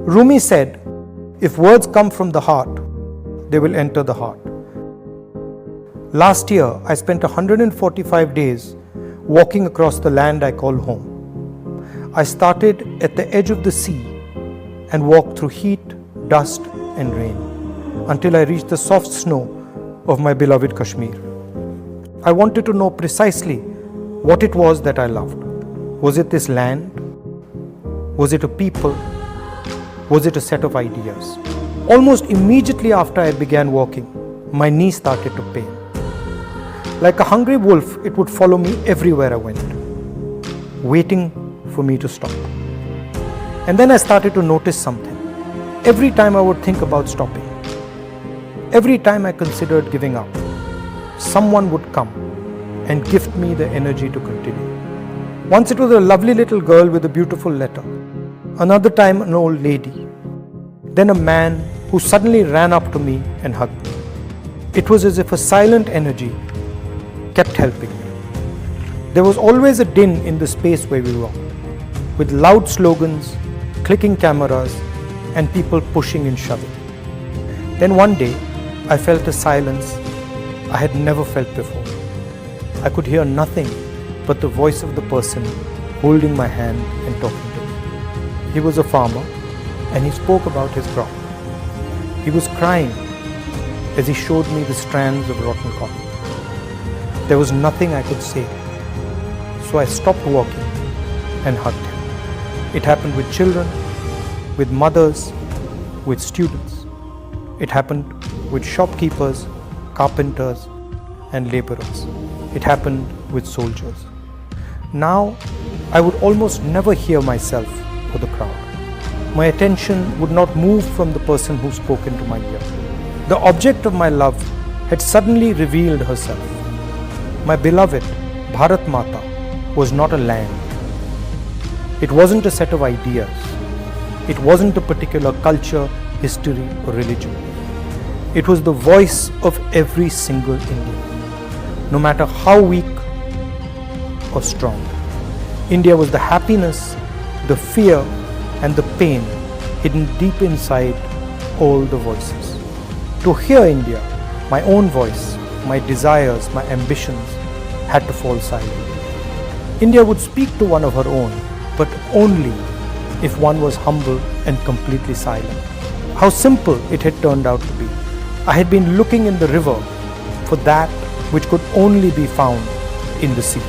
Rumi said, if words come from the heart, they will enter the heart. Last year, I spent 145 days walking across the land I call home. I started at the edge of the sea and walked through heat, dust and rain until I reached the soft snow of my beloved Kashmir. I wanted to know precisely what it was that I loved. Was it this land? Was it a people? Was it a set of ideas? Almost immediately after I began walking, my knee started to pain. Like a hungry wolf, it would follow me everywhere I went, waiting for me to stop. And then I started to notice something. Every time I would think about stopping, every time I considered giving up, someone would come and gift me the energy to continue. Once it was a lovely little girl with a beautiful letter. Another time an old lady. Then a man who suddenly ran up to me and hugged me. It was as if a silent energy kept helping me. There was always a din in the space where we walked, with loud slogans, clicking cameras, and people pushing and shoving. Then one day, I felt a silence I had never felt before. I could hear nothing but the voice of the person holding my hand and talking to me. He was a farmer, and he spoke about his crop. He was crying as he showed me the strands of rotten cotton. There was nothing I could say, so I stopped walking and hugged him. It happened with children, with mothers, with students. It happened with shopkeepers, carpenters, and laborers. It happened with soldiers. Now, I would almost never hear myself or the crowd. My attention would not move from the person who spoke into my ear. The object of my love had suddenly revealed herself. My beloved Bharat Mata was not a land. It wasn't a set of ideas. It wasn't a particular culture, history, or religion. It was the voice of every single Indian, no matter how weak or strong. India was the happiness, the fear, and the pain hidden deep inside all the voices. To hear India, my own voice, my desires, my ambitions had to fall silent. India would speak to one of her own, but only if one was humble and completely silent. How simple it had turned out to be. I had been looking in the river for that which could only be found in the sea.